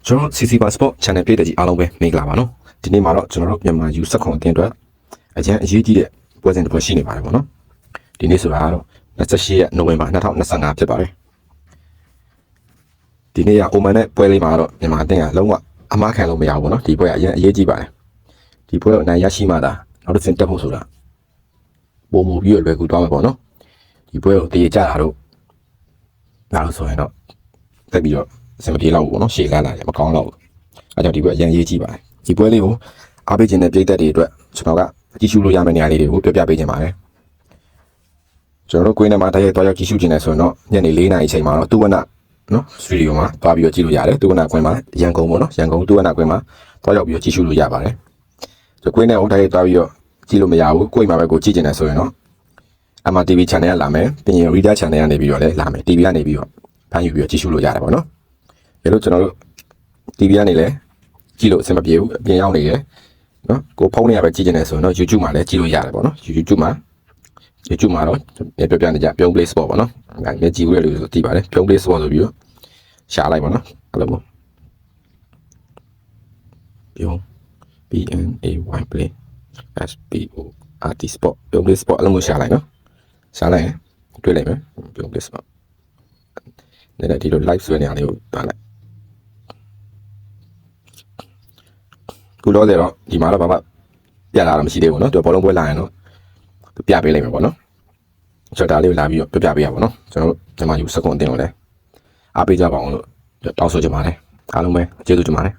ကျွန်တော် CC Passport Channel ပြည်တဲ့ကြီးအားလုံးပဲမင်္ဂလာပါနော်ဒီနေ့မှာတော့ကျွန်တော်တို့မြန်မာယူဆက်ခွန်အတင်းအတွက်အကျန်းအရေးကြီးတဲ့ပွဲစဉ်တစ်ပွဲရှိနေပါတယ်ပေါ့နော်ဒီနေ့ဆိုတာကတော့28ရက်နိုဝင်ဘာ2025ဖြစ်ပါတယ်ဒီနေ့ကအိုမန်နဲ့ပွဲလေးမှာတော့မြန်မာအတင်းကလုံးဝအမှားခံလို့မရဘူးပေါ့နော်ဒီပွဲကအရင်အရေးကြီးပါတယ်ဒီပွဲကိုအနိုင်ရရှိမှသာနောက်တစ်ဆင့်တက်ဖို့ဆိုတာပုံမူပြီးလွယ်ကူသွားမှာပေါ့နော်ဒီပွဲကိုတည်ကြတာတော့လာလို့ဆိုရင်တော့တက်ပြီးတော့စမပြေတော့ဘူးပေါ့နော်ရှေ့ကားလာတယ်မကောင်းတော့ဘူးအဲကြောင့်ဒီပွဲအရင်ရေးကြည့်ပါတယ်ဒီပွဲလေးကိုအားပေးခြင်းတဲ့ပြည်သက်တွေအတွက်ကျွန်တော်ကကြည့်ရှုလို့ရမယ့်နေရာလေးတွေကိုပြောပြပေးခြင်းပါတယ်ကျွန်တော်တို့ကိုင်းထဲမှာတိုက်ရိုက်သွားရောက်ကြည့်ရှုခြင်းနဲ့ဆိုရင်တော့ညနေ4 နာရီအချိန်မှာတော့တူဝနနော်စတူဒီယိုမှာသွားပြီးတော့ကြည့်လို့ရတယ်တူဝနကွင်းမှာရန်ကုန်ပေါ့နော်ရန်ကုန်တူဝနကွင်းမှာသွားရောက်ပြီးတော့ကြည့်ရှုလို့ရပါတယ်ကျွန်တော်ကိုင်းထဲကိုတိုက်ရိုက်သွားပြီးတော့ကြည့်လို့မရဘူးကိုင်းမှာပဲကိုကြည့်ခြင်းနဲ့ဆိုရင်တော့MRTV channel ကလာမယ်ပြင်ရင် Reader channel ကနေပြီးတော့လည်းလာမယ် TV ကနေပြီးတော့ဖမ်းယူပြီးတော့ကြည့်ရှုလို့ရတယ်ပေါ့နော်ဒါလို့ကျွန်တော်တို့ TV ကနေလည်းကြည့်လို့အဆင်မပြေဘူးအပြင်ရောက်နေတယ်နော်ကိုဖုန်းနဲ့ပဲကြည့်နေတယ်ဆိုရင်တော့ YouTube မှာလည်းကြည့်လို့ရတယ်ပေါ့နော် YouTube မှာတော့ပြပြနေကြပြုံး Play Sport ပေါ့နော်ဒါငယ်ကြည့်ဦးရလို့ဆိုသိပါတယ်ပြုံး Play Sport ဆိုပြီးတော့ရှာလိုက်ပေါ့နော်အဲ့လိုမျိုးပြုံး PNAY Play SPORT Sport ပြုံး Play Sport အဲ့လိုမျိုးရှာလိုက်နော်ရှာလိုက်ရင်တွေ့လိုက်မယ်ပြုံး Play Sport နဲ့ဒီလို live ဆွဲနေရလေးကိုတွားလိုက်ခုတော့တယ်တော့ဒီမှာတော့ဘာမှပြလာတာမရှိသေးဘူးเนาะသူဘောလုံးပွဲလာရင်တော့သူပြပေးလိုက်မယ်ပေါ့နော်ကျွန်တော်ဒါလေးကိုလာပြီးတော့ပြပေးရပါတော့ကျွန်တော်တို့ဒီမှာယူစကွန်အတင်းလို့လဲအားပေးကြပါအောင်လို့တောင်းဆိုချင်ပါတယ်အားလုံးပဲကျေးဇူးတင်ပါတယ်